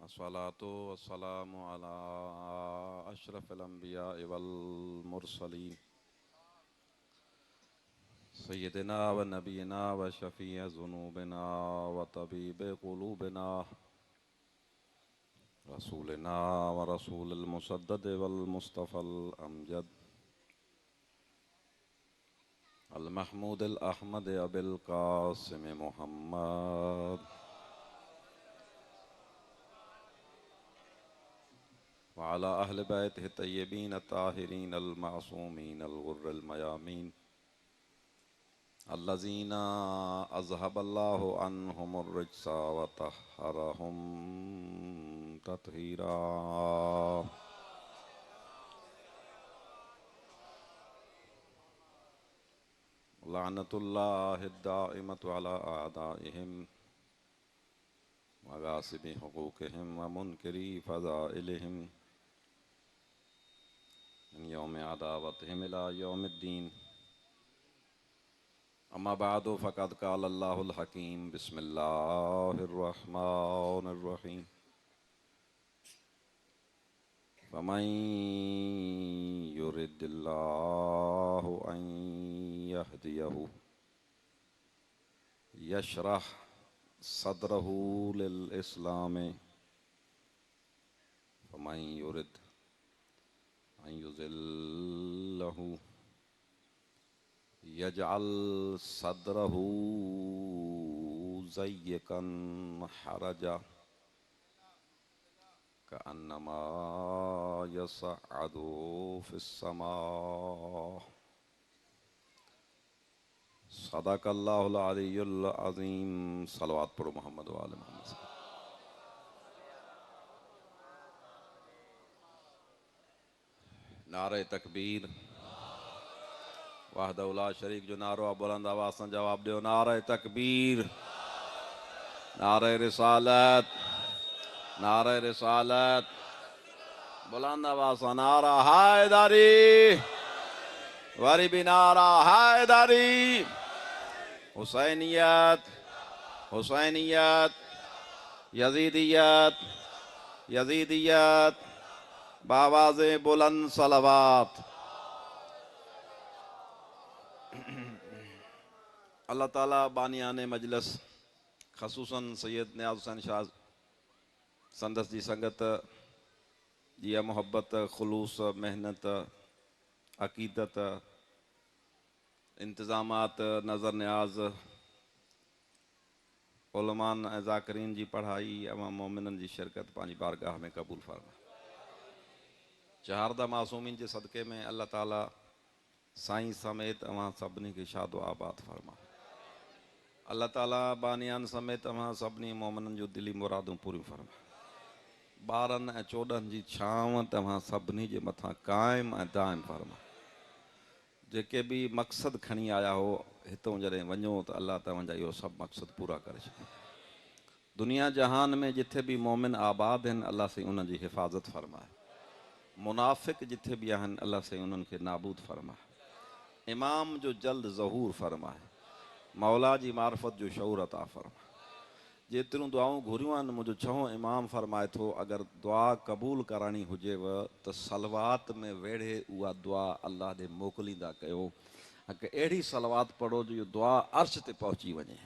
अस्सलातु वस्सलामु अला अशरफिल अंबिया वल मुरसलीन सय्यदिना व नबीना व शफ़ीअ ज़ुनूबिना व तबीब क़ुलूबिना रसूलिना व रसूलिल मुसद्दद वल मुस्तफ़ल अमजद अल महमूदिल अहमद अबिल कासिम मुहम्मद व अला अहल बैतिहि तय्यबीन ताहिरीन अल मासूमीन अल गुर्रिल मयामीन अल्लज़ीना अज़हबल्लाहु अन्हुमुर रिज्सा व तह्हरहुम तत्हीरा। लानतुल्लाहि दाइमतु अला आदाइहिम व गासिबि हुकूकिहिम व मुनकिरी फ़ज़ाइलिहिम मिन यौमि अदावतिहिम इला यौमिद्दीन। अम्मा बादु फ़क़द क़ालल्लाहुल हकीम बिस्मिल्लाहिर रहमानिर रहीम। फ़मन युरिदिल्लाहु अन यहदियहु यशरह सदरहु लिल इस्लाम फ़मन युरिद अन युज़िल्लहु यजअल सदरहु ज़य्यकन हरजा कअन्नमा यसअदु फ़िस्समा। सदक़ल्लाहुल अलियुल अज़ीम। सलवात पढ़ो मोहम्मद व आले मोहम्मद। नारे तकबीर। वहदहु ला शरीक जो नारो आहे बुलंद आवाज़ सां जवाब ॾियो। नारे तकबीर, नारे रिसालत, नारे रिसालत। बुलंद आवाज़ सां नारा हैदरी, वरी भी नारा हैदरी। हुसैनियत, हुसैनियत, यजीदियत, यजीदियत। बावाज़े बुलंद सलवात। अल्लाह ताला बानियाने मजलिस खसूसन सैयद नियाज़ हुसैन शाह संदस जी संगत जी मोहब्बत, खुलूस, मेहनत, अकीदत, इंतज़ामात, नज़र न्याज, उलमान ऐं ज़ाकिरीन जी पढ़ाई, अवां मोमिनन जी शिरकत पंहिंजी बारगाह में क़बूल फरमा। चहारदा मासूमीन जे सदक़े में अल्लाह ताला साईं समेत अवां सभिनी खे शादो आबाद फरमा। अल्लाह ताला बानियान समेत अवां सभिनी मोमिनन जो दिली मुरादूं पूरियूं फरमा। ॿारनि ऐं चोॾहनि जी छांव तव्हां सभिनी जे मथां क़ाइमु ऐं दाइमु फरमा। जेके बि मक़सदु खणी आया हो हितां जॾहिं वञो त अल्लाह तव्हांजा इहो सभु मक़सद पूरा करे छॾे। दुनिया जहान में जिथे भी मोमिन आबाद आहिनि अल्लाह साईं उन्हनि जी हिफ़ाज़त फरमाए। मुनाफ़िक जिथे भी आहिनि अल्लाह साईं उन्हनि खे नाबूद फरमाए। इमाम जो जल्द ज़हूर फरमाए। मौला जी मार्फत जो शऊर अता फरमाए। जेतिरियूं दुआऊं घुरियूं आहिनि मुंहिंजो छहों इमाम फरमाए थो अगरि दुआ क़बूल कराइणी हुजेव त सलवात में वेढ़े उहा दुआ अल्लाह ॾे मोकिलींदा कयो। हिकु अहिड़ी सलवात पढ़ो जो इहो दुआ अर्श ते पहुची वञे।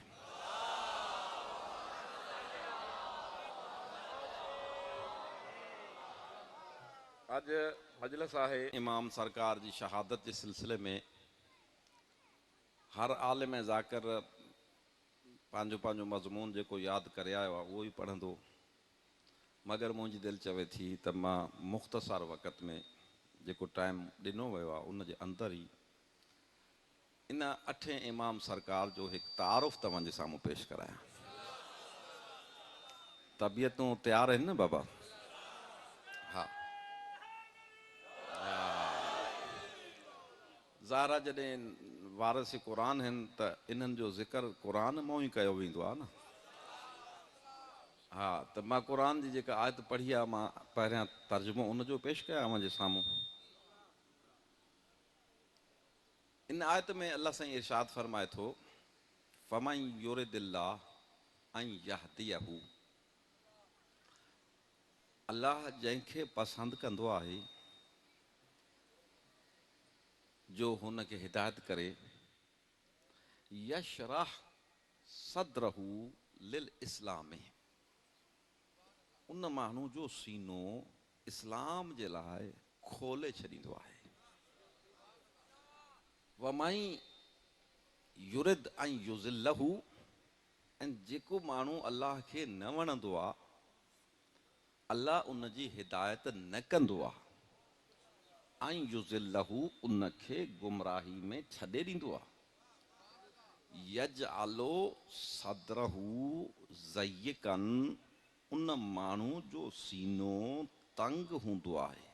अॼु मजलिस आहे इमाम सरकार जी शहादत जे सिलसिले में। हर आलिम ज़ाकिर पंहिंजो पंहिंजो मज़मून जेको यादि करे आयो आहे उहो ई पढ़ंदो, मगर मुंहिंजी दिलि चवे थी त मां मुख़्तसर वक़्त में जेको टाइम ॾिनो वियो आहे उन जे अंदरि ई इन अठें इमाम सरकार जो हिकु तारुफ़ तव्हांजे साम्हूं पेश करायां। तबियतूं तयारु आहिनि न बाबा? हा। ज़ारा जॾहिं वारिस क़ुरान आहिनि त इन्हनि जो ज़िक्र क़ुरान मां ई कयो वेंदो आहे न। हा, त मां क़ुरान जी जेका आयत पढ़ी आहे मां पहिरियां तर्जुमो उनजो पेश कयां जे साम्हूं। इन आयत में अल्लाह साईं इरशाद फरमाए थो फ़मन युरिदिल्लाह अन यहदियहु। अल्लाह जंहिंखे पसंदि कंदो आहे जो हुनखे हिदायत करे, यशराह सदरहू लिल इस्लाम, उन माण्हू जो सीनो इस्लाम जे लाइ खोले छॾींदो आहे। वमाई युरिद ऐं युज़िल्लहू, ऐं जेको माण्हू अल्लाह खे न वणंदो आहे, अल्लाह उन जी हिदायत न कंदो आहे, ऐं युज़िल्लहू, उनखे गुमराही में छॾे ॾींदो आहे। यजअलो सदरहू ज़य्यकन, उन माण्हू जो सीनो तंग हूंदो आहे।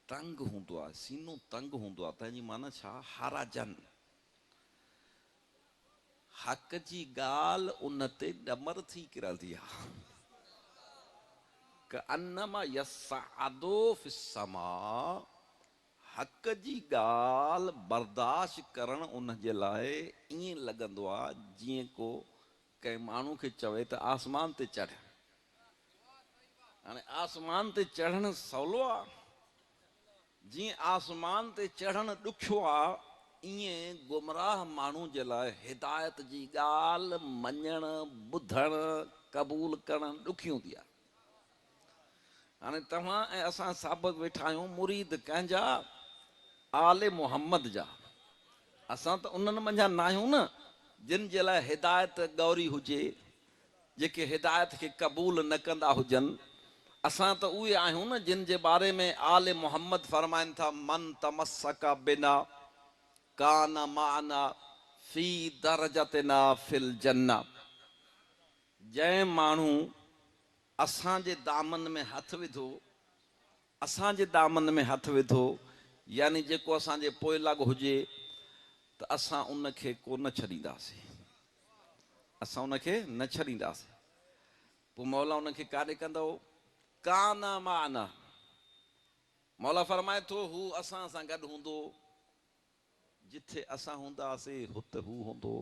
तंग हूंदो आहे, सीनो तंग हूंदो आहे, तंहिंजी माना छा? हाराजन, हक़ जी ॻाल्हि उन ते ॾमर थी किरंदी आहे। क अन्नमा यस्अदु फिस्समा, हक़ जी ॻाल्हि बर्दाश्त करणु उन जे लाइ ईअं लॻंदो आहे जीअं को कंहिं माण्हू खे चवे त आसमान ते चढ़। हाणे आसमान ते चढ़णु सवलो आहे? जीअं आसमान ते चढ़णु ॾुखियो आहे, ईअं गुमराह माण्हू जे लाइ हिदायत जी ॻाल्हि मञणु, ॿुधणु, क़बूल करणु ॾुखी हूंदी आहे। हाणे तव्हां ऐं असां साबित वेठा आहियूं मुरीद कंहिंजा? आले मोहम्मद जा। असां त उन्हनि मंझां न आहियूं न जिन जे लाइ हिदायत गौरी हुजे, जेके हिदायत खे क़बूल न कंदा हुजनि। असां त उहे आहियूं न जिन जे बारे में आले मोहम्मद फरमाइनि था, मन तमस्सक बिना कान माना फी दरजतना फिल जन्ना। जंहिं माण्हू असांजे दामन में हथ विधो, असांजे दामन में हथ विधो, यानी जेको असांजे पोइ लॻ हुजे, त असां उनखे को न छॾींदासीं, असां उनखे न छॾींदासीं। पोइ मौला उनखे काॾे कंदो? कान माना, मौला फरमाए थो हू असां सां गॾु हूंदो, जिथे असां हूंदासीं हुते हू हूंदो।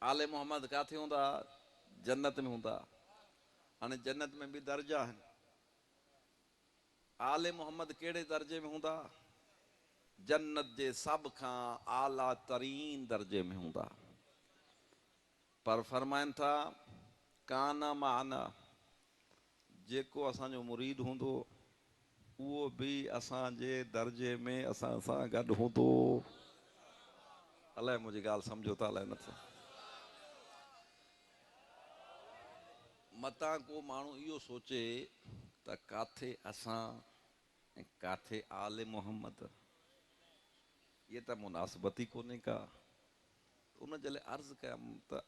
आले मोहम्मद किथे हूंदा? जन्नत में हूंदा। हाणे जन्नत में बि दर्जा आहिनि। आले मोहम्मद कहिड़े दर्जे में हूंदा? जन्नत जे सभ खां आला तरीन दर्जे में हूंदा। पर फरमाइनि था कान माना, जेको असांजो मुरीद हूंदो उहो बि असांजे दर्जे में असां सां गॾु हूंदो। अलाए मुंहिंजी ॻाल्हि सम्झो था अलाए नथा? मतां को माण्हू इहो सोचे त काथे असां ऐं काथे आले मोहम्मद, इहे त मुनासिबत ई कोन्हे का। उन जे लाइ अर्ज़ु कयमि त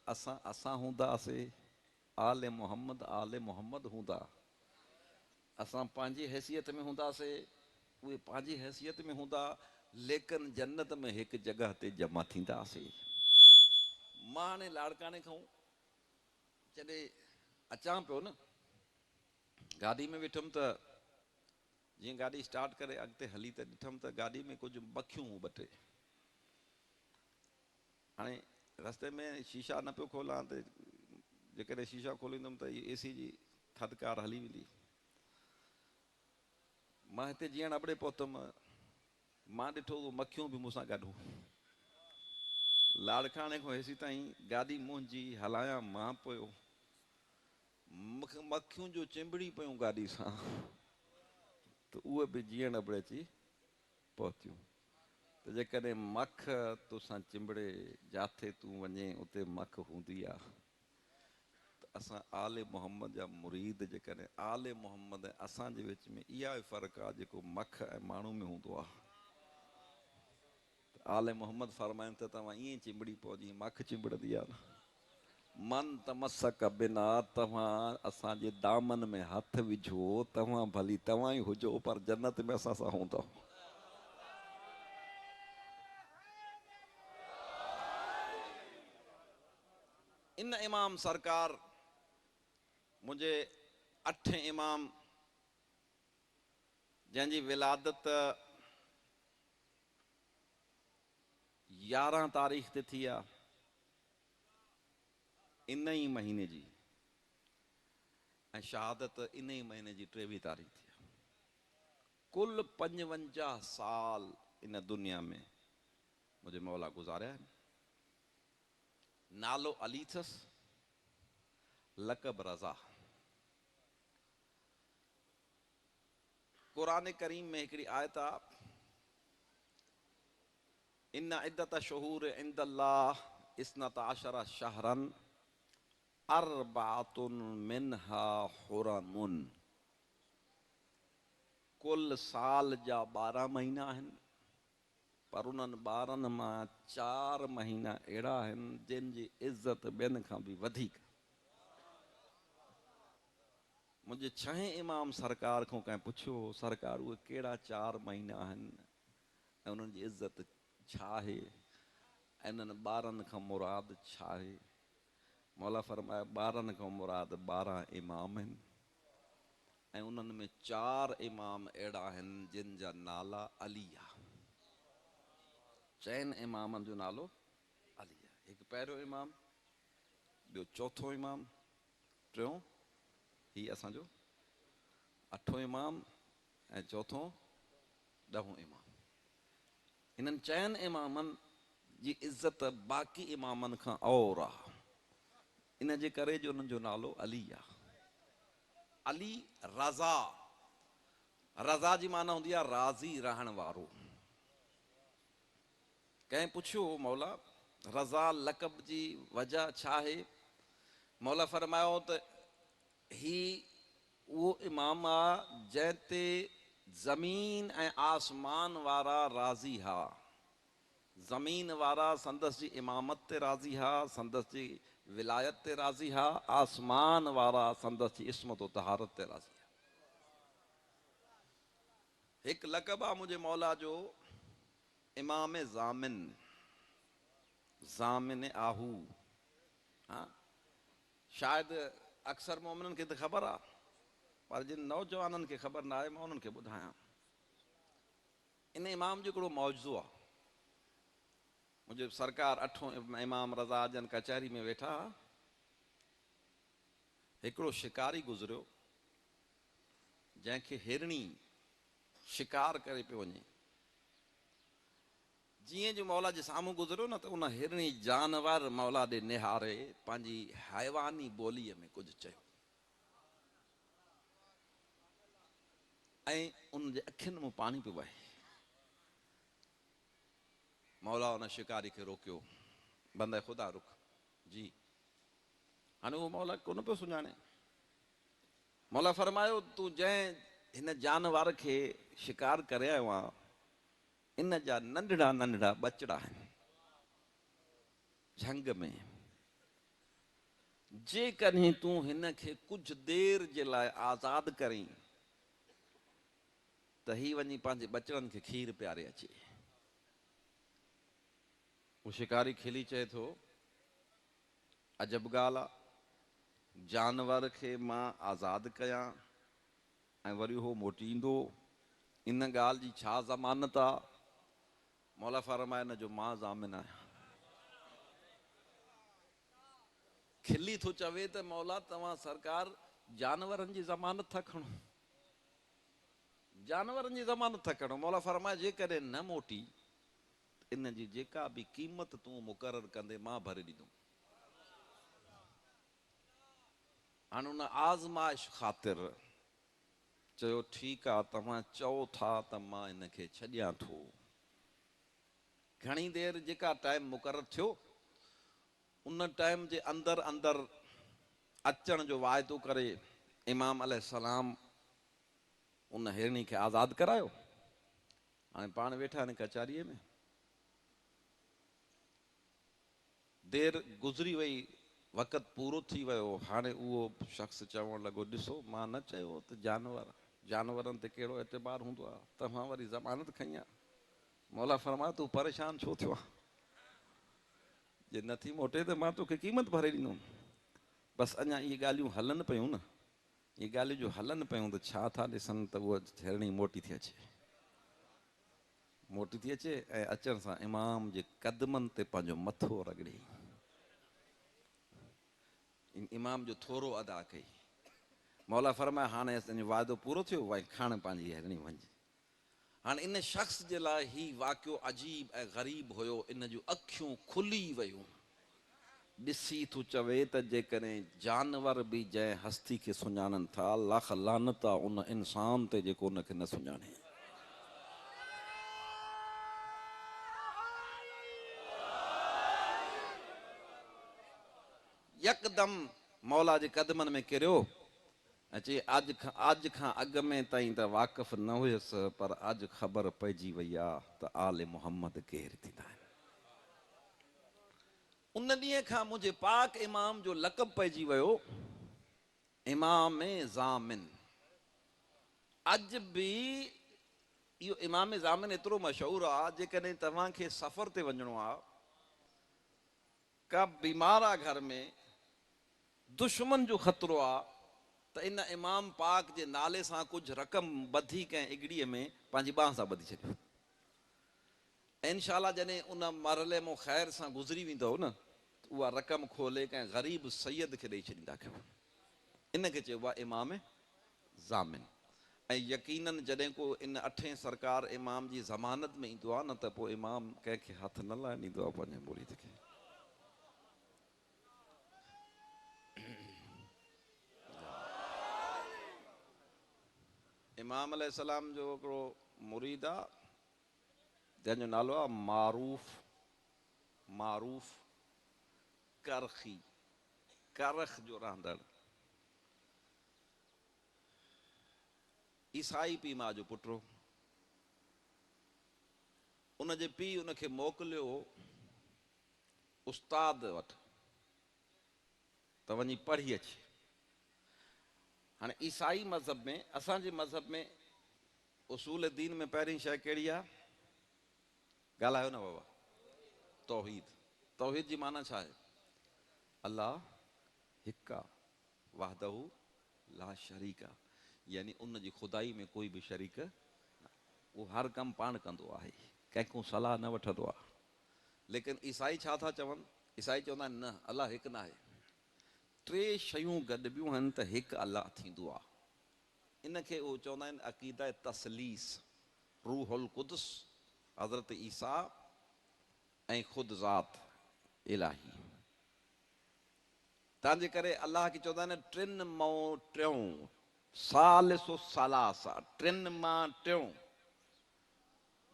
असां हूंदासीं, आले मोहम्मद हूंदा। असां पंहिंजी हैसियत में हूंदासीं, उहे पंहिंजी हैसियत में हूंदा, लेकिन जन्नत में हिकु जॻह ते जमा थींदासीं। मां हाणे लाड़काने खां जॾहिं अचां पियो न, गाॾी में वेठुमि त जीअं गाॾी स्टार्ट करे अॻिते हली त ॾिठुमि त गाॾी में कुझु मखियूं हुयूं ॿ टे। हाणे रस्ते में शीशा न पियो खोलां त जेकॾहिं शीशा खोलींदुमि त इहा AC जी थधिकार हली वेंदी। मां हिते जीअं अॿड़े पहुतुमि, मां ॾिठो मखियूं बि मूंसां गॾु। लाड़काने खां हेसीं ताईं गाॾी मुंहिंजी हलायां मां पियो, मखियूं जो चिंबड़ी पियूं गाॾी सां, त उहे बि जीअण अॿड़े अची पहुतियूं। त जेकॾहिं मख तोसां चिंबड़े, जिथे तूं वञे उते मख हूंदी आहे। त असां आले मोहम्मद जा मुरीद जेकॾहिं आले मोहम्मद ऐं असांजे विच में इहा ई फ़र्क़ु आहे जेको मख ऐं माण्हू में हूंदो आहे। आले मोहम्मद फरमाइनि त तव्हां ईअं चिंबड़ी पोइ जीअं मख चिंबड़ंदी आहे न। मन तमस्सक बिना, तव्हां असांजे दामन में हथ विझो, तव्हां भली तव्हां ई हुजो, पर जन्नत में असां सां हूंदव। इन इमाम सरकार मुंहिंजे 8 इमाम जंहिंजी विलादत 11 तारीख़ ते थी आहे, इन ई महीने जी। ऐं शहादत इन ई महीने जी 23 तारीख़ थी आहे। कुल 55 साल इन दुनिया में मुंहिंजे मौला गुज़ारिया आहिनि। नालो अली अथसि, लक़ब रज़ा। क़ुरान करीम में हिकिड़ी आयत आहे, इन इद्दत शुहूर इंदल्लाह इस्नत आशरा शहरन अरबातुन मिनहा हुरमुन। कुल साल जा 12 महीना आहिनि, पर उन्हनि 12 मां 4 महीना अहिड़ा आहिनि जिन जी इज़त ॿियनि खां बि वधीक। मुंहिंजे 6 इमाम सरकार खां कंहिं पुछियो, सरकार उहे कहिड़ा 4 महीना आहिनि ऐं उन्हनि जी इज़त छा आहे, ऐं इन्हनि 12 खां मुराद छा आहे? मौला फरमाया 12 खां मुराद 12 इमाम आहिनि ऐं उन्हनि में 4 इमाम अहिड़ा आहिनि जिन जा नाला अली आहे। 4 इमामनि जो नालो अली आहे। हिकु पहिरियों इमाम, ॿियो चौथो इमाम, टियों ही असांजो 8हों इमाम ऐं चौथों 10हों इमाम। इन्हनि 4 इमामनि जी इज़त बाक़ी इमामनि खां और आहे। इन जे करे जो उन्हनि जो नालो अली आहे। अली रज़ा, रज़ा जी माना हूंदी आहे राज़ी रहण वारो। कंहिं पुछियो मौला रज़ा लक़ब जी वजह छा आहे? मौला फरमायो त ही उहो इमाम आहे जंहिं ते ज़मीन ऐं आसमान वारा राज़ी हा। ज़मीन वारा संदसि जी इमामत ते राज़ी हा, संदसि जी विलायत ते राज़ी हा। आसमान वारा संदसि जी इस्मत व तहारत ते राज़ी हा। हिकु लक़ब आहे मुंहिंजे मौला जो इमाम ज़ामिन, ज़ामिन आहू। हाँ, शायदि अक्सर मोमिननि खे त ख़बर आहे, पर जिन नौजवाननि खे ख़बर न आहे मां उन्हनि खे ॿुधायां। इन इमाम जो हिकिड़ो मौजूज़ो आहे। मुंहिंजो सरकार 8हों इमाम रज़ा जन कचहरी में वेठा, हिकिड़ो शिकारी गुज़रियो जंहिंखे हिरणी शिकार करे पियो वञे। जीअं जो मौला जे साम्हूं गुज़रियो न त उन हिरणी जानवर मौला ॾे निहारे पंहिंजी हैवानी ॿोलीअ में कुझु चयो ऐं उनजे अखियुनि मां पाणी पियो वहे। मौला उन शिकारी खे रोकियो, बंदे ख़ुदा रुक जी। हाणे उहो मौला कोन पियो सुञाणे। मौला फरमायो तूं जंहिं हिन जानवर खे शिकार करे आयो आहे इन जा नंढड़ा नंढड़ा बचड़ा आहिनि झंग में। जेकॾहिं तूं हिन खे कुझु देर जे लाइ आज़ादु करीं त ही वञी पंहिंजे बचड़नि खे खीर पियारे अचे। उहो शिकारी खिली चए थो अजब ॻाल्हि आहे, जानवर खे मां आज़ादु कयां ऐं वरी उहो मोटी ईंदो, इन ॻाल्हि जी छा ज़मानत आहे? मौला फरमाए न जो मां ज़ामिन आहियां। खिली थो चवे त मौला तव्हां सरकार जानवरनि जी ज़मानत था खणो, जानवरनि जी ज़मानत था खणो। मौला फरमाए जेकॾहिं न मोटी इन जी जेका बि क़ीमत तूं मुक़ररु कंदे मां भरे ॾींदुमि। हाणे उन आज़माइश ख़ातिर चयो ठीकु आहे, तव्हां चओ था त मां इनखे छॾियां थो। घणी देरि जेका टाइम मुक़ररु थियो उन टाइम जे अंदरि अंदरि अचण जो वाइदो करे इमाम अलैहिस्सलाम उन हिरणी खे आज़ादु करायो। हाणे पाण वेठा आहिनि कचहरीअ में, देरि गुज़री वई, वक़्तु पूरो थी वियो। हाणे उहो शख़्स चवणु लॻो ॾिसो मां न चयो त जानवरनि ते कहिड़ो एतबार हूंदो आहे, तव्हां वरी ज़मानत खई आहे। मौला फरमायो तूं परेशान छो थियो आहे? जे नथी मोटे त मां तोखे क़ीमत भरे ॾींदुमि। बसि अञा इहे ॻाल्हियूं हलनि पियूं न, इहे ॻाल्हियूं जो हलनि पियूं त छा था ॾिसनि त उहा हिरणी मोटी थी अचे, मोटी थी अचे ऐं अचण सां इमाम जे क़दमनि ते पंहिंजो मथो रगड़े इमाम जो थोरो अदा कई। मौला फरमाए हाणे असांजो वाइदो पूरो थियो, भाई खण पंहिंजी हरणी वञ। हाणे इन शख़्स जे लाइ ही वाक़ियो अजीब ऐं ग़रीब हुयो, इन जूं अखियूं खुली वियूं। ॾिसी तूं चवे त जेकॾहिं जानवर बि जंहिं हस्ती खे सुञाणनि था, लख लानत आहे उन इंसान ते जेको उनखे न सुञाणे। यकदम मौला जे कदमनि में किरियो ऐं चई अॼु खां अॻु में ताईं त वाक़िफ़ न हुयसि, पर अॼु ख़बर पइजी वई आहे त आले मुहम्मद केरु थींदा आहिनि। उन ॾींहं खां मुंहिंजे पाक इमाम जो लक़ब पइजी वियो इमाम ज़ामिन। अॼु बि इहो इमाम ज़ामिन एतिरो मशहूरु आहे, जेकॾहिं तव्हांखे सफ़र ते वञिणो आहे, का बीमार आहे घर में, दुश्मन जो ख़तरो आहे, त इन इमाम पाक जे नाले सां कुझु रक़म ॿधी कंहिं इगड़ीअ में पंहिंजी ॿांह सां ॿधी छॾियो। इंशाअल्लाह जॾहिं उन मरहले मां ख़ैर सां गुज़री वेंदव न, उहा रक़म खोले कंहिं ग़रीब सैयद खे ॾेई छॾींदा कयो। इनखे चइबो आहे इमाम ज़ामिन। ऐं यकीनन जॾहिं को इन अठें सरकार इमाम जी ज़मानत में ईंदो आहे न, त पोइ इमाम कंहिंखे हथ न लाइ ॾींदो आहे पंहिंजे मुरीद खे। इमाम अलैहिस्सलाम जो हिकिड़ो मुरीद आहे जंहिंजो नालो आहे मारूफ करखी, करख जो रहंदड़, ईसाई पीउ मां जो पुटु। उनजे पीउ उनखे मोकिलियो उस्ताद वटि त वञी पढ़ी अचे। हाणे ईसाई मज़हब में, असांजे मज़हब में उसूल दीन में पहिरीं शइ कहिड़ी आहे? ॻाल्हायो न बाबा। तौहीद। तौहीद जी माना छा आहे? अल्लाह हिकु आहे, वहदहू ला शरीक आहे, यानी उन जी खुदाई में कोई बि शरीक न। उहो हर कमु पाण कंदो आहे, कंहिंखो सलाह न वठंदो आहे। लेकिन ईसाई छा था चवनि? ईसाई चवंदा आहिनि न, अल्लाह हिकु न आहे, टे शयूं गॾिबियूं आहिनि त हिकु अल्लाह थींदो आहे। इनखे उहो चवंदा आहिनि अक़ीदा तसलीस, रूहुल कुदस, हज़रत ईसा ऐं ख़ुदि ज़ात इलाही। तंहिंजे करे अल्लाह खे चवंदा आहिनि टिनि मां टियों, सालिसु सलासा, टिनि मां टियों।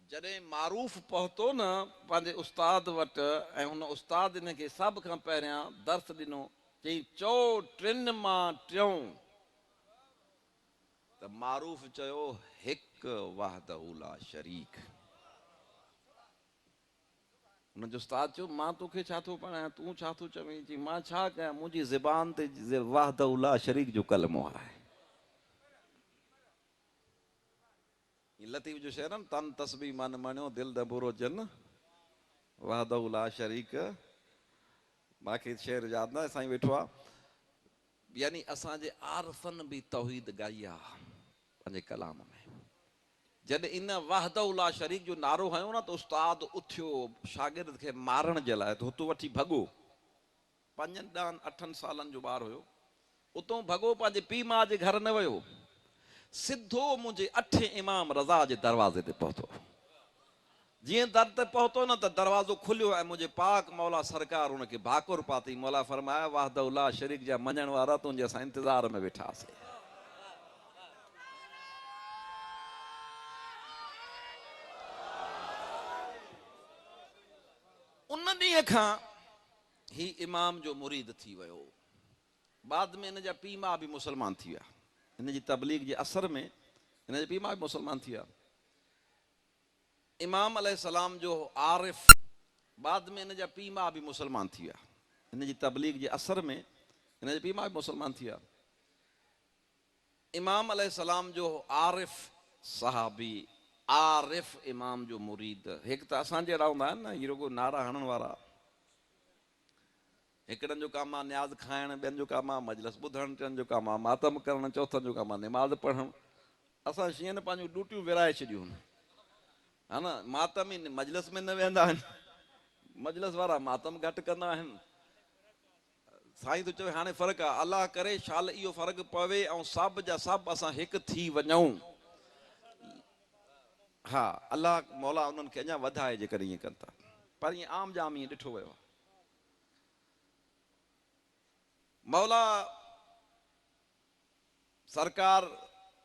जॾहिं मारूफ़ पहुतो न पंहिंजे उस्ताद वटि, ऐं हुन उस्ताद हिनखे सभ खां पहिरियां दर्स ॾिनो, चई चओ टिनि मां टियों। त मारूफ़ चयो हिकु वहदहू ला शरीक। हुनजो उस्ताद चयो मां तोखे छा थो पढ़ायां, तूं छा थो चवीं? चई मां छा कयां, मुंहिंजी ज़बान ते वहदहू ला शरीक जो कलमो आहे। लतीफ़ जो शेर आहे न, तन तस्बीह मन मणियो दिल दबूरो जन वहदहू ला शरीक। मूंखे शेर यादि न आहे, साईं वेठो आहे। यानी असांजे आरफ़नि बि तौहीद ॻाई आहे पंहिंजे कलाम में। जॾहिं इन वहदहू ला शरीक जो नारो हयो न, त उस्ताद उथियो शागिर्द खे मारण जे लाइ, त हुतो वठी भॻो। 5-8 सालनि जो ॿारु हुयो, उतां भॻो पंहिंजे पीउ माउ जे घर न वियो, सिधो मुंहिंजे 8 इमाम रज़ा जे दरवाज़े ते पहुतो। जीअं दर ते पहुतो न, त दरवाज़ो खुलियो ऐं मुंहिंजे पाक मौला सरकार उनखे भाकुर पाती। मौला फरमाया वहदहू ला शरीक जा मञण वारा तुंहिंजे असां इंतज़ार में वेठासीं। उन ॾींहं खां ही इमाम जो मुरीद थी वियो। बाद में हिन जा पीउ माउ बि मुस्लमान थी विया। हिन जी तबलीग जे असर में हिन जे पीउ माउ बि मुस्लमान थी विया। इमाम अलैहिस्सलाम जो आरिफ, बाद में हिन जा पीउ माउ बि मुस्लमान थी विया। हिन जी तबलीग जे असर में हिन जे पीउ माउ बि मुस्लमान थी विया। इमाम अलैहिस्सलाम जो आरिफ सहाबी, आरिफ इमाम जो मुरीद। हिकु त असांजे अहिड़ा हूंदा आहिनि न, हीअ रुगो नारा हणण वारा। हिकिड़नि जो कमु आहे न्याज़ खाइणु, ॿियनि जो कमु आहे मजलिस ॿुधणु, टियनि जो कमु आहे मातम करणु, चौथनि जो कमु आहे निमाज़ पढ़णु। असां शीअं न पंहिंजूं ड्यूटियूं विराए छॾियूं आहिनि, हा न। मातम ई मजलिस में न वेहंदा आहिनि, मजलिस वारा मातम घटि कंदा आहिनि। साईं तो चवे हाणे फ़र्क़ु आहे, अलाह करे शाल इहो फ़र्क़ु पवे ऐं सभु जा सभु असां हिकु थी वञूं। हा, अलाह मौला उन्हनि खे अञा वधाए जेकॾहिं ईअं कनि था, पर ईअं आम जाम ईअं ॾिठो वियो आहे। मौला सरकार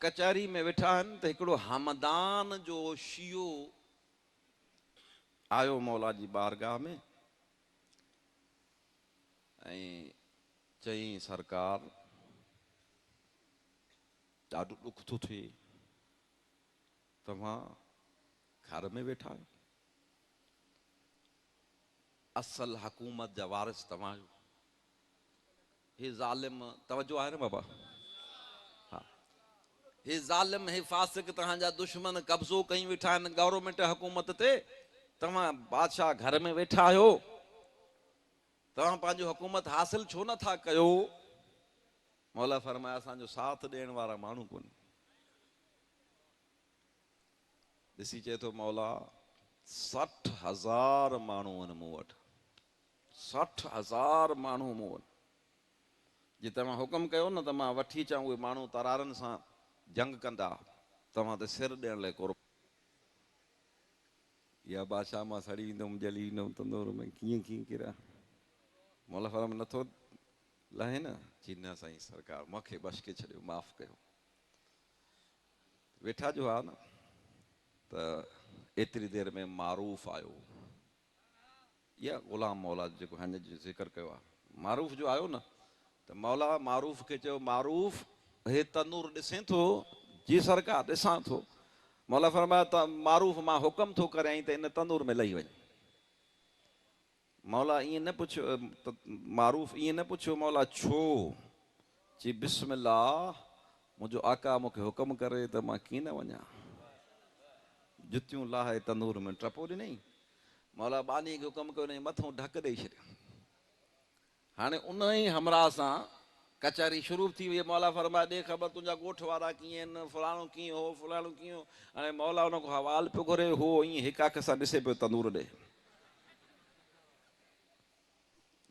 कचहरी में वेठा आहिनि त हिकिड़ो हमदान जो शियो आयो मौला जी बारगाह में ऐं चई सरकार ॾाढो ॾुख थो थिए, तव्हां घर में वेठा आहियो, असल हुकूमत जा वारिस तव्हां आहियो, हे ज़ालिम, तवजो आहे न बाबा, हा, हे ज़ालिम हे फासिक तव्हांजा दुश्मन कब्ज़ो कई वेठा आहिनि गवर्नमेंट हुकूमत ते, तव्हां बादशाह घर में वेठा आहियो, तव्हां पंहिंजो हुकूमत हासिल छो नथा कयो? मौला फरमाया असांजो साथ ॾियण वारा माण्हू कोन्हे। ॾिसी चए थो मौला 60,000 माण्हू आहिनि मूं वटि, 60,000 माण्हू मूं वटि, जे तव्हां हुकुम कयो न त मां वठी अचां उहे माण्हू तरारनि सां जंग कंदा, तव्हां ते सिर ॾियण लाइ कोर, या बादशाह मां सड़ी वेंदुमि जली वेंदुमि तंदूर में, कीअं कीअं किरिया? मौला फरमाया नथो लहे न, चई न साईं सरकार मूंखे बख्शे छॾियो, माफ़ कयो। वेठा जो आहे न त एतिरी देर में मारूफ़ आयो, इहा ग़ुलाम मौला जेको हिन जो ज़िक्र कयो आहे, मारूफ़ जो आयो न त मौला मारूफ़ खे चयो मारूफ़ हे तनूर ॾिसे थो? जी सरकार ॾिसां थो। मौला फरमाया त मारूफ़ मां हुकुम थो करियईं त इन तनूर में लही वञ। मौला ईअं न पुछियो, मारूफ़ ईअं न पुछियो मौला छो? चई बिस्मिल्लाह, मुंहिंजो आका मूंखे हुकुम करे त मां कीअं न वञा। जुतियूं लाहे तंदूर में टपो ॾिनई, मौला बानी खे हुकुम कयो, मथां ढक ॾेई छॾियो। हाणे उन ई हमरा सां कचहरी शुरू थी वई। मौला फरमाए ॾे ख़बर तुंहिंजा ॻोठ वारा कीअं आहिनि, फलाणो कीअं हो, फलाणो कीअं हो। हाणे मौला हुन खां हवाल पियो घुरे, हो ईअं हिक अख सां ॾिसे पियो तंदूर ॾे,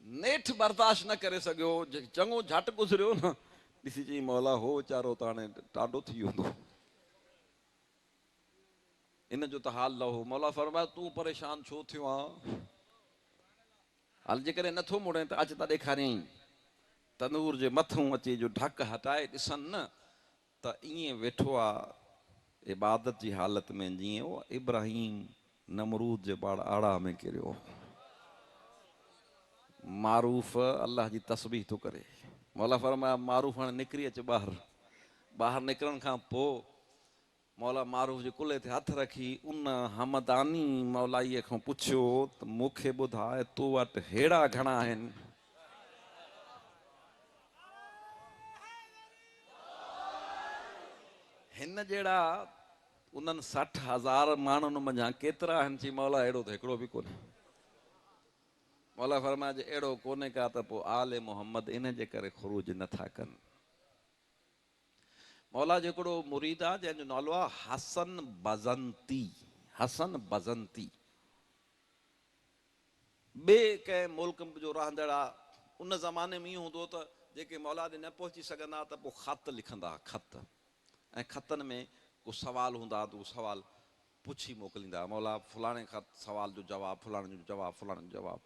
नेठि बर्दाश्त न करे सघियो, चङो झटि गुज़रियो न, ॾिसी चई मौला हो वीचारो त हाणे ॾाढो थी हूंदो, इन जो त हाल न हो। मौला फरमाए तूं परेशान छो थियो आहे? हल जेकॾहिं नथो मुड़े त अच त ॾेखारियईं, तंदूर जे मथां अची जो ढक हटाए ॾिसनि न त ईअं वेठो आहे इबादत जी हालत में, जीअं उहो इब्राहिम नमरूद जे आड़ा में किरियो। मारूफ़ अल्लाह जी तस्बीह थो करे। मौला फरमाया मारूफ़ हाणे निकिरी अच ॿाहिरि। ॿाहिरि निकिरण खां पोइ मौला मारूफ़ जे कुल्हे ते हथु रखी उन हमदानी मौलाईअ खां पुछियो त मूंखे ॿुधाए तो वटि हेड़ा घणा आहिनि? हिन जहिड़ा उन्हनि 60,000 माण्हुनि मंझां केतिरा आहिनि? चई मौला अहिड़ो त हिकिड़ो बि कोन्हे। मौला फरमाया जे अहिड़ो कोन्हे का त पोइ आले मोहम्मद इन जे करे ख़ुरूज नथा कनि। मौला जो हिकिड़ो मुरीद आहे जंहिंजो नालो आहे हसन बज़ंती। हसन बज़ंती ॿिए कंहिं मुल्क जो रहंदड़ आहे। उन ज़माने में ईअं हूंदो त जेके मौला ॾे न पहुची सघंदा त पोइ ख़त लिखंदा, ख़त, ऐं ख़तनि में को सुवाल हूंदा त उहो सुवाल पुछी मोकिलींदा, मौला फलाणे सवाल जो जवाबु, फलाणे जो जवाबु, फलाणे जो जवाबु।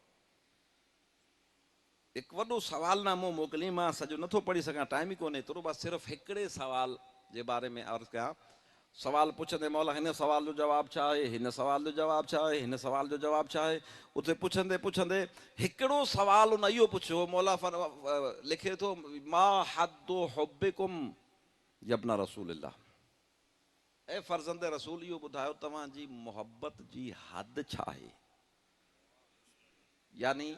हिकु वॾो सवालनामो मोकिलियईं, मां सॼो नथो पढ़ी सघां, टाइम ई कोन्हे, एतिरो बसि सिर्फ़ु हिकिड़े सवाल जे बारे में अर्ज़ु कयां। सवाल पुछंदे मौला हिन सवाल जो जवाबु छा आहे, हिन सवाल जो जवाबु छा आहे, हिन सवाल जो जवाबु छा आहे। उते पुछंदे पुछंदे हिकिड़ो सवाल उन इहो पुछियो, मौला लिखे थो मा हदु हुब्बिकुम यब्ना रसूलिल्लाह, ऐं फर्ज़ंद रसूल इहो ॿुधायो तव्हांजी मोहबत जी हद छा आहे? यानी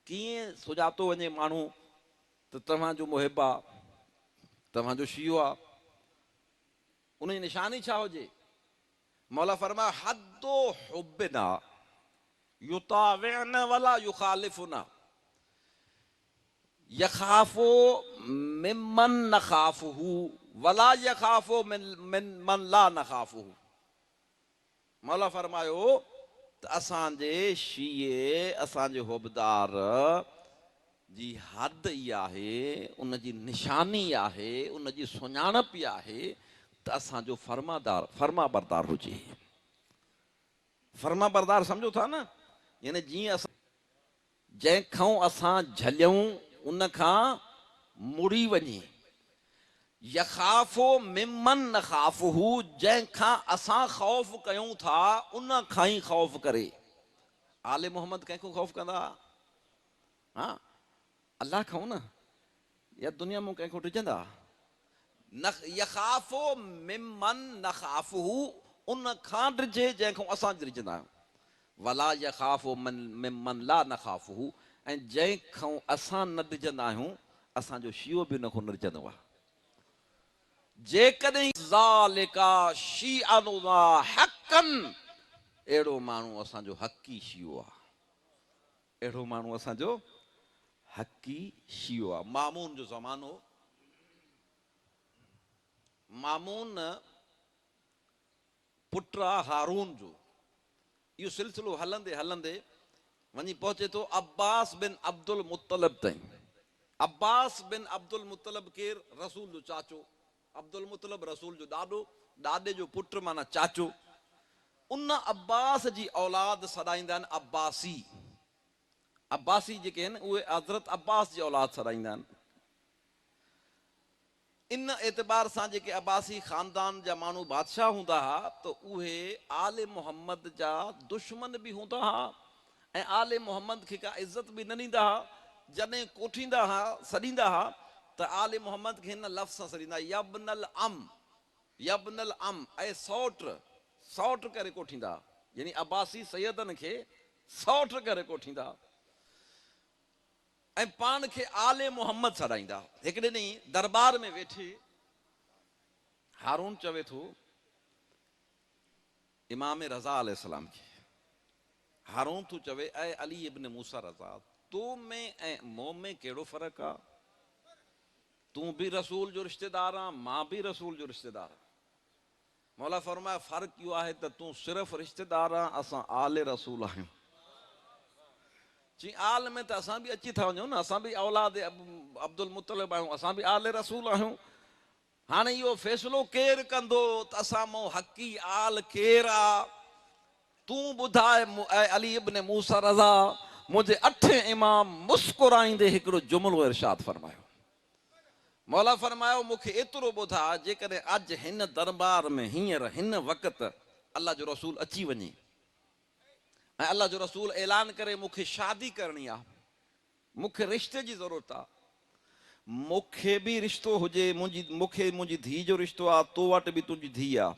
कीअं सुञातो वञे माण्हू त तव्हांजो मुहिब आहे, तव्हांजो शियो आहे, उन जी निशानी छा हुजे? मौला फरमाया हदो हुब्बिना युताविअना वला युखालिफुना यखाफो मिमन नखाफुहु वला यखाफो मिन मन ला नखाफुहु। मौला फरमायो त असांजे शीए, असांजे हुबदार जी हद इहा आहे, उन जी निशानी आहे, उन जी सुञाणप इहा आहे त असांजो फर्मा बरदार हुजे। फर्मा बरदार सम्झो था न, यानी जीअं असां जंहिंखां असां झलियूं उन खां मुड़ी वञे। यखाफ़ो मिमन न ख़ाफ़हू, जंहिंखां असां ख़ौफ़ कयूं था उन खां ई ख़ौफ़ करे। आले मोहम्मद कंहिंखो ख़ौफ़ कंदा? हा, अल्लाह खां न, या दुनिया में कंहिंखो डिॼंदा? न यखाफ़ो मिमन न ख़ाफ़हू, उन खां डिॼे जंहिंखां असां डिॼंदा आहियूं। वला यखाफ़ो मिमन ला न ख़ाफ़हू, ऐं जंहिंखां असां न डिॼंदा आहियूं असांजो शियो बि उन खां न डिॼंदो आहे। जेकॾहिं ज़ालिका शीअनुना हक़न, अहिड़ो माण्हू असांजो हक़ी शियो आहे। अहिड़ो माण्हू असांजो हक़ी शियो आहे। मामून जो ज़मानो, मामून पुट आहे हारून जो। इहो सिलसिलो हलंदे हलंदे वञी पहुचे थो अब्बास बिन अब्दुल मुत्तलिब ताईं। अब्बास बिन अब्दुल मुत्तलिब केरु? रसूल जो चाचो। अब्दुल मुत्तलिब रसूल जो ॾाॾो, ॾाॾे जो पुटु माना चाचो। उन अब्बास जी औलाद सॾाईंदा आहिनि अब्बासी। अब्बासी जेके आहिनि उहे हज़रत अब्बास जी औलाद सॾाईंदा आहिनि। इन एतबार सां जेके अब्बासी ख़ानदान जा माण्हू बादशाह हूंदा हुआ त उहे आले मोहम्मद जा दुश्मन बि हूंदा हुआ ऐं आले मोहम्मद खे का इज़त बि न ॾींदा हुआ। जॾहिं कोठींदा हुआ, सॾींदा हुआ त आले मोहम्मद खे हिन लफ़्ज़ सां सॾींदा, यब्नल अम, यब्नल अम, ऐं सौट, सौट करे कोठींदा। यानी अब्बासी सैयदनि खे सौट करे कोठींदा ऐं पाण खे आले मोहम्मद सॾाईंदा। हिकिड़े ॾींहुं दरबार में वेठे हारून चवे थो इमाम रज़ा अलैहिस्सलाम खे, हारून तूं चवे ऐं अली इब्न मूसा रज़ा, तो में ऐं मूं में कहिड़ो फ़र्क़ु आहे? तूं बि रसूल जो रिश्तेदार आहीं, मां बि रसूल जो रिश्तेदार आहियां। मौला फरमाया फ़र्क़ु इहो आहे त तूं सिर्फ़ु रिश्तेदार आहीं, असां आले रसूल आहियूं। जी आल में त असां बि अची था वञूं न, असां बि औलाद अब्दुल मुत्तलिब आहियूं, असां बि आले रसूल आहियूं। हाणे इहो फ़ैसिलो केरु कंदो त असां मूं हक़ी आल केरु आहे? तूं ॿुधाए ऐं अली इब्न मूसा रज़ा। मुंहिंजे अठे इमाम मुस्कुराईंदे हिकिड़ो जुमिलो इरशाद फरमायो। मौला फरमायो मूंखे एतिरो ॿुधा, जेकॾहिं अॼु हिन दरबार में हींअर हिन वक़्तु अल्लाह जो रसूल अची वञे ऐं अल्लाह जो रसूल ऐलान करे मूंखे शादी करणी आहे, मूंखे रिश्ते जी ज़रूरत आहे, मूंखे बि रिश्तो हुजे, मूंखे मुंहिंजी धीउ जो रिश्तो आहे, तो वटि बि तुंहिंजी धीउ आहे।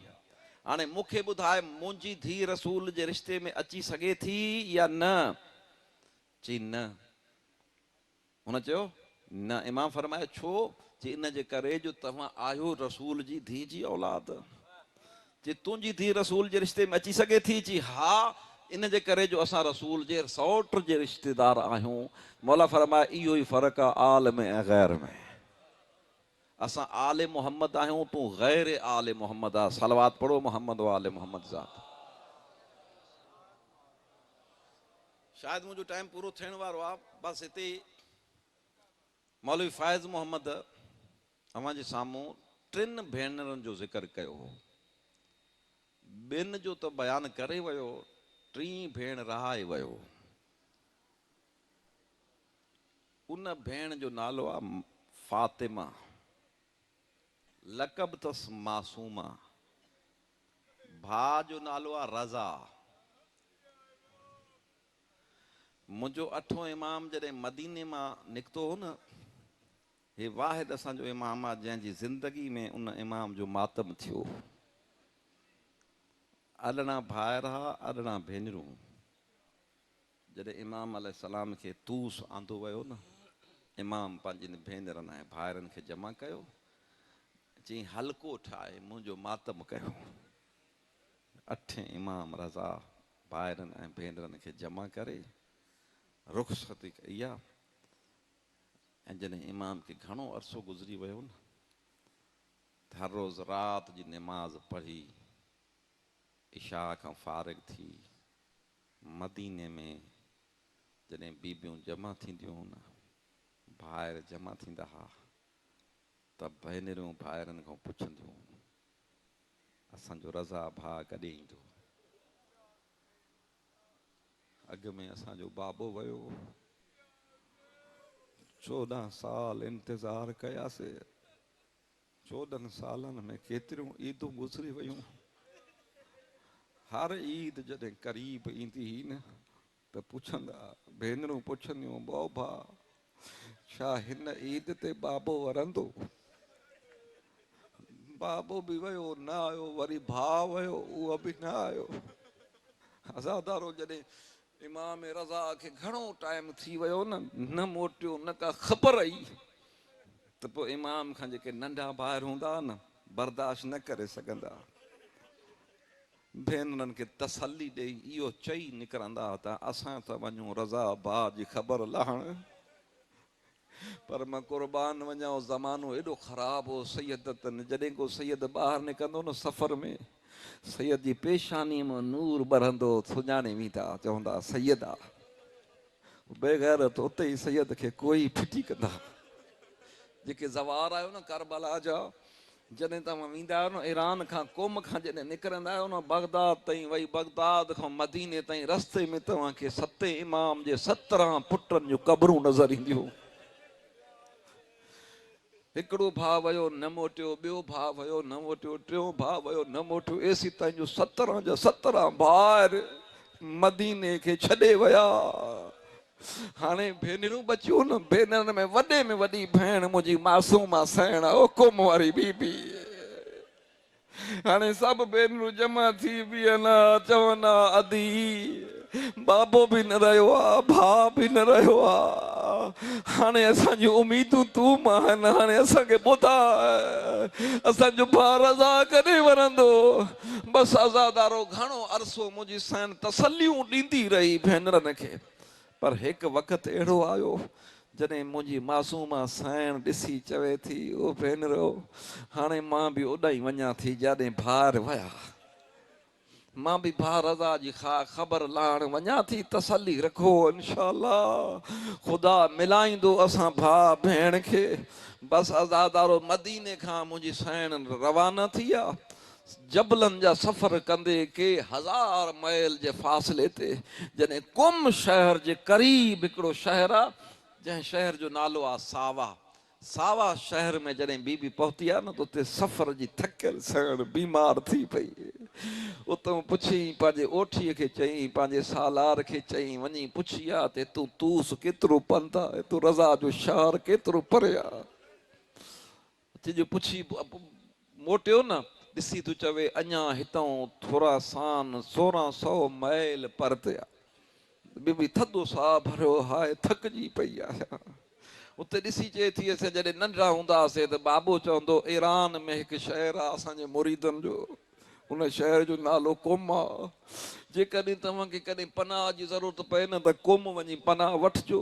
हाणे मूंखे ॿुधाए मुंहिंजी धीउ रसूल जे रिश्ते में अची सघे थी या न? चई न। हुन चयो न। इमाम फरमाए छो? चई इन जे करे जो तव्हां आहियो रसूल जी धीउ जी औलाद। चई तुंहिंजी धीउ रसूल जे रिश्ते में अची सघे थी? चई हा, इन जे करे जो असां रसूल जे सौट जे रिश्तेदार आहियूं। मौला फरमाए इहो ई फ़र्क़ु आहे आल में ऐं ग़ैर में। असां आले मोहम्मद आहियूं, तूं ग़ैर आले मोहम्मद आहे। सलवात पढ़ो मोहम्मद व आले मोहम्मद ज़ात। शायदि मुंहिंजो टाइम पूरो थियण वारो आहे, बसि हिते मौलवी फ़ाइज़ मोहम्मद अव्हां जे साम्हूं टिनि भेनरुनि जो ज़िक्र कयो हो। ॿिनि जो त बयानु करे वियो, टीं भेण रहाए वियो। उन भेण जो नालो आहे फातिमा, लक़ब अथसि मासूमा। भाउ जो नालो आहे रज़ा। मुंहिंजो अठों इमाम जॾहिं मदीने मां निकितो हो न, हे वाहिद असांजो इमाम आहे जंहिंजी ज़िंदगी में उन इमाम जो मातम थियो। अरिड़हं भाइर हुआ, अरिड़हं भेनरूं। जॾहिं इमाम अलैहिस्सलाम खे तूस आंदो वियो न, इमाम पंहिंजनि भेनरनि ऐं भाइरनि खे जमा कयो, चई हल्को ठाहे मुंहिंजो मातम कयो। अठें इमाम रज़ा भाइरनि ऐं भेनरनि खे जमा करे रुख़सती कई आहे। ऐं जॾहिं इमाम खे घणो अरसो गुज़री वियो न, हर रोज़ राति जी निमाज़ पढ़ी इशा खां फ़ारिग़ थी मदीने में जॾहिं बीबियूं जमा थींदियूं न, भाइर जमा थींदा हा त भेनरूं भाइरनि खां पुछंदियूं असांजो रज़ा भाउ कॾहिं ईंदो। अॻ में असांजो बाबो वियो 14 साल इंतज़ार कयासीं। 14 सालनि में केतिरियूं ईदूं गुज़री वियूं। हर ईद जॾहिं क़रीब ईंदी हुई न त पुछंदा भेनरूं पुछंदियूं बो भाउ छा हिन ईद ते बाबो वरंदो। बाबो बि वियो न आयो, वरी भाउ वियो उहो बि न आयो। अज़ादारो जॾहिं इमाम रज़ा खे घणो टाइम थी वियो न मोटियो न का ख़बर आई त पोइ इमाम खां जेके नंढा ॿार हूंदा न बर्दाश्त न करे सघंदा, भेनरनि खे तसल्ली ॾेई इहो चई निकिरंदा त असां त वञूं रज़ा भाउ जी ख़बर लहण। पर मां क़ुर्बान वञा ज़मानो एॾो ख़राब हो सैयदतनि जॾहिं को सैयद ॿाहिरि निकिरंदो न सफ़र में सैयद जी पेशानी में नूर ॿरंदो सुञाणे वेंदा चवंदा सैयद आहे। बेग़ैर त उते ई सैयद खे कोई फिटी कंदा। जेके ज़वार आहियो न करबला जा जॾहिं तव्हां वेंदा आहियो न ईरान खां कोम खां जॾहिं निकिरंदा आहियो न बगदाद ताईं वई बगदाद खां मदीने ताईं रस्ते में तव्हांखे 7 इमाम जे 17 पुटनि जूं क़बरूं नज़र ईंदियूं। हिकिड़ो भाउ वियो न मोटियो, ॿियो भाउ वियो न मोटियो, टियों भाउ वियो न मोटियो, एसी ताईं जो 17 जा 17 भाइर मदीने खे छॾे विया। हाणे भेनरूं बचियूं न भेनरनि में वॾी भेण मुंहिंजी मासूमा सेण हुकुम वारी बीबी। हाणे सभु भेनरूं जमा थी बीहनि चवनि अदी बाबो बि न रहियो आहे भाउ बि न रहियो आहे। हाणे असांजी उमीदूं तूं मां आहिनि। हाणे असांखे ॿुधा असांजो भाउ रज़ा कॾहिं वरंदो। बसि अज़ादारो घणो अरसो मुंहिंजी सेण तसल्लियूं ॾींदी रही भेनरनि खे। पर हिकु वक़्तु अहिड़ो आयो जॾहिं मुंहिंजी मासूमा साइण ॾिसी चवे थी ओ भेनरो हाणे मां बि ओॾां ई वञा थी जॾहिं भाइर विया। मां बि भाउ रज़ा जी ख़बर लाहिण वञा थी। तसल्ली रखो इंशाअल्लाह ख़ुदा मिलाईंदो असां भाउ भेण खे। बसि अज़ादारो मदीने खां मुंहिंजी साइण रवाना थी आहे। जबलनि जा सफ़र कंदे के 1000 मैल जे फ़ासिले ते जॾहिं कुम शहर जे क़रीब हिकिड़ो शहर आहे जंहिं शहर जो नालो आहे सावा। सावा शहर में जॾहिं बीबी पहुती आहे न त उते सफ़र जी थकियल सेण बीमार थी पई। उतां पुछी पंहिंजे ओठीअ खे चई पंहिंजे सालार खे चई वञी पुछी आहे त तूं तूस केतिरो पंधु आहे, तूं रज़ा जो शहर केतिरो परे आहे। तुंहिंजो पुछी मोटियो न ॾिसी तूं चवे अञा हितां थोरा सान 1600 मैल परते आहे। बीबी थधो साह भरियो हाय थकिजी पई आहे। उते ॾिसी चए थी असां जॾहिं नंढड़ा हूंदा हुआसीं त बाबो चवंदो ईरान में हिकु शहर आहे असांजे मुरीदनि जो, उन शहर जो नालो कुम आहे। जेकॾहिं तव्हांखे कॾहिं पनाह जी ज़रूरत पए न त कुम वञी पनाह वठिजो।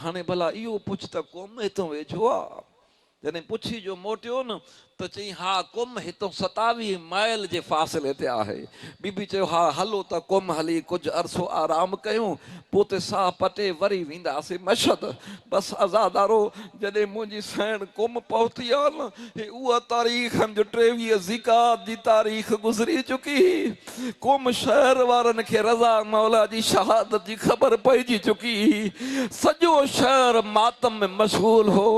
हाणे भला इहो पुछ त कुम हितां वेझो आहे। जॾहिं पुछी जो मोटियो न त चई हा कुम हितां 27 मैल जे फ़ासिले ते आहे। बीबी चयो हा हलो त कुम हली कुझु अरसो आराम कयूं पोइ ते साह पटे वरी वेंदासीं मशहद। बसि अज़ादारो जॾहिं मुंहिंजी साइण कुम पहुती आहे न हे उहा तारीख़ जो 23 ज़िकात जी तारीख़ गुज़री चुकी। कुम शहर वारनि खे रज़ा मौला जी शहादत जी ख़बर पइजी चुकी। सॼो शहर मातम में मशगूल हो।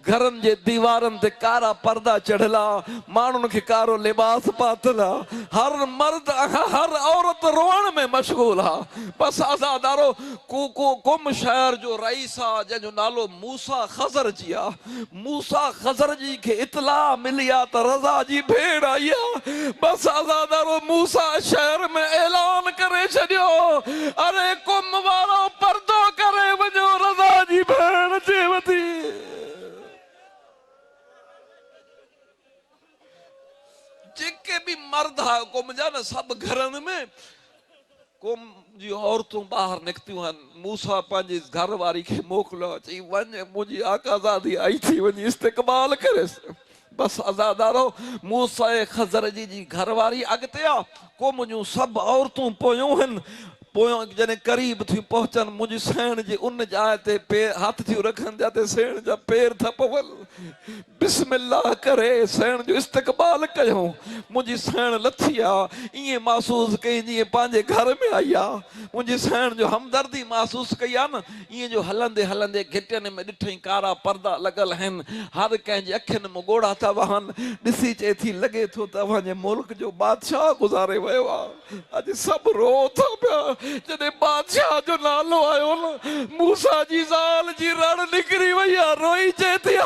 घरनि जे दीवारनि ते कारा पर्दा चढ़ियल आहे, माण्हुनि खे कारो लिबास पातल आहे। हर मर्द हर औरत रोअण में मशगूल आहे। बसि आज़ादारो कुम शहर जो रईस आहे जंहिंजो नालो मूसा ख़ज़र जी आहे। मूसा ख़ज़र जी खे इतलाह मिली आहे त रज़ा जी भेण आई आहे। बसि आज़ादारो मूसा शहर में ऐलान करे छॾियो अरे कुम वारो पर्दो करे वञो रज़ा जी भेण चेव थी। जेके भी मर्द है कुम जा न सब घरनि में कुम जी औरतूं ॿाहिरि निकितियूं आहिनि। मूसा पंहिंजी घर वारी खे मोकिलियो चई वञ मुंहिंजी आकाज़ादी आई थी वञी इस्तक़बाल करेसि। बसि अज़ादारो मूसा ख़ज़र जी घर वारी अॻिते आहे। कुम जूं सभु औरतूं पोयूं आहिनि। पोयों जने करीब थी पहुंचन मुझी सेण जी उन जाए ते पैर हाथ थी रखन जाते सेण जा पैर था पवल बिस्मिल्लाह करे सेण जो इस्तकबाल कयो मुझी सेण लथिया ये महसूस कई जी पांजे घर में आया मुझी सेण जो हमदर्दी महसूस कया न ये जो हलंदे हलंदे घिटन में डिठई कारा पर्दा लगल हन हर कहीं जी अखिन में गोड़ा था वहन दिसी चे थी लगे थो तवा जे मुल्क जो बादशाह गुजारे वयो आज सब रो था पिया जने बादशाह जो नालो आयो न मूसा जी ज़ाल जी रण निकरी वई रोई चे थी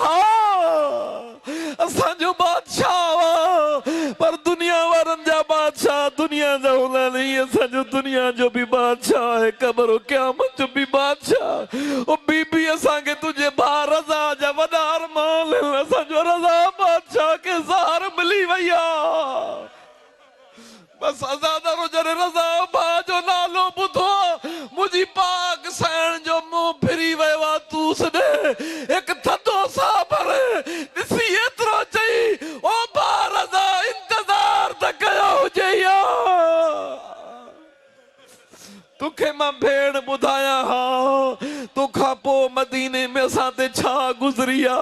असा जो बादशाह पर दुनिया वारन जा बादशाह दुनिया जा होला नहीं असा जो दुनिया जो भी बादशाह है कब्र क़यामत जो भी बादशाह ओ बीबी असा के तुझे भा रज़ा जा वडा अरमान असा जो रज़ा बादशाह के ज़हर मिली वया बस आजादारो जरे रज़ा भा जो नालो बुधो मुझी पाक सैन जो मुंह फिरी वया तू सदे एक थदो सा पर दिसी एतरो चई ओ भा रज़ा इंतजार त कयो जया तुखे मां भेण बुधाया हा तुखा पो मदीने में साते छा गुजरिया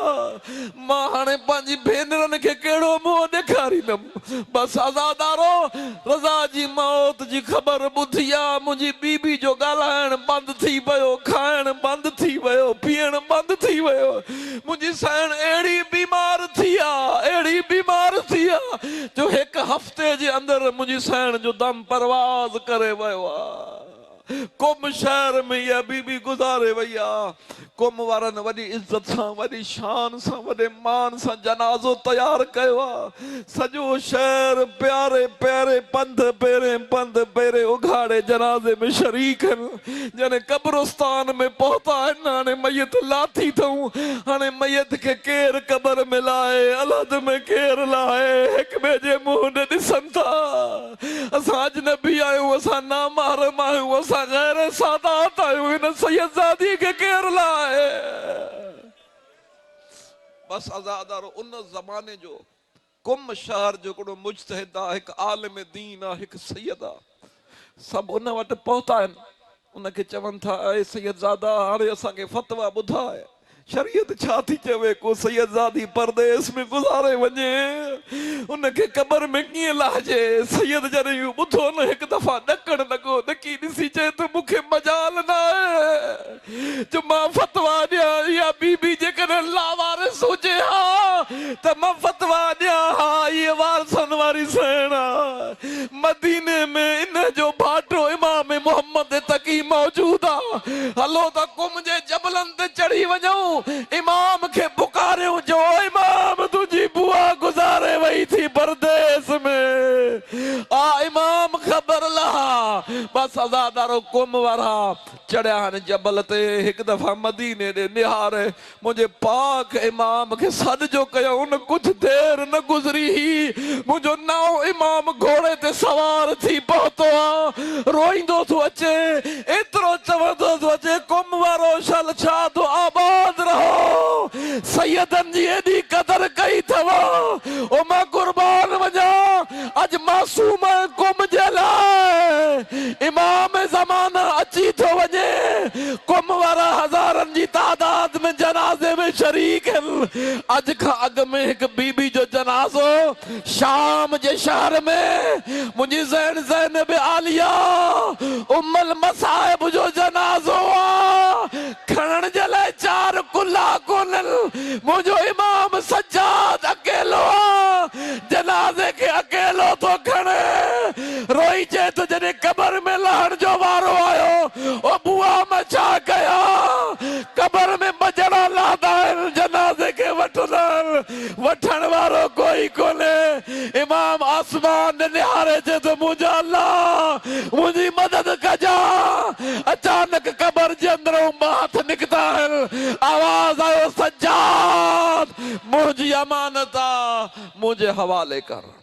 मां हाने पांजी भेनरन के केड़ो मुंह देखारींदम बस आजादारो रज़ा जी मौत जी खबर बुधिया मुझी बीबी जो गालायण बंद थी वयो खायण बंद थी वयो पीयण बंद थी वयो मुझी सैन एड़ी बीमार थिया जो एक हफ्ते जे अंदर मुझी सैन जो दम परवाज करे वयो कुम शहर में या बीबी गुजारे वैया कुम वारन वडी इज्जत सा वडी शान सा वडे मान सा जनाजो तैयार कयो सजो शहर प्यारे प्यारे पंध पेरे उघाड़े जनाजे में शरीक जने कब्रिस्तान में पहुंचा हाने मैयत लाथी थऊं हाने मैयत के केर कब्र में लाए अलहद में केर लाए एक बे जे मुंह न दिसन था असा अजनबी आयो असा ना महरम आयो असा गैर सादात आयो इन सैयदजादी के केर लाए बस आजादारो उन जमाने जो कुम शहर जो कोड़ो मुजतहिदा एक आलिम दीन आ एक सैयदा सब उन वट पहुता है उनके चवन था ए सैयदजादा हाणे असा के फतवा बुधाए शरीयत छा थी चवे को सैयदजादी परदेस में गुजारे वने उनके कब्र में किए लाजे सैयद जने यू बुधो न एक दफा डकण लगो नकी दिसी चे तो मुखे मजाल ना है जो मां फतवा दिया या बीबी जे कने लावारे सोचे हा त मां फतवा दिया हा ये वारसन वारी सेना मदीने में इन जो भाटो इमाम मोहम्मद तकी मौजूदा हलो त कुम जे जबलन ते चढ़ी वजो इमाम के पुकारे जो इमाम तुझी बुआ गुजारे वही थी परदेस में आ इमाम खबर लहा बस आजादारो कुम वारा चढ़िया हन जबल ते एक दफा मदीने दे निहारे मुझे पाक इमाम के सद जो कयो उन कुछ देर न गुजरी ही मुझो नाव इमाम घोड़े ते सवार थी पहुतो रोईंदो थो अचे एतरो चवंदो थो अचे कुम वारो शल छा तो आबाद रहो सैयदन जी एडी कदर कई थवा ओ मां कुर्बान वजा आज मासूम कुम जे लाए इमाम ज़माना अची थो वजे कुम वारा हज़ारन जी तादाद में जनाजे में शरीक अज का अग में एक बीबी जो जनाजो शाम जे शहर में मुझी ज़ैनब आलिया उम्मुल मसाइब जो जनाजो खणन जे लाइ चार कुल्ला कोनल मुझो इमाम सज्जाद अकेलो जनाजे के अकेलो तो खणे रोई चे तो जने कब्र में लहण जो वारो आयो ओ बुआ में छा कया कब्र में बजड़ा लादा जनाजे के वठण वारो कोई कोने इमाम आसमान ने निहारे चे तो मुझा अल्लाह मुझी मदद कजा अचानक कब्र जे अंदरों हाथ निकता है आवाज आयो सज्जाद मुझी अमानता मुझे हवाले कर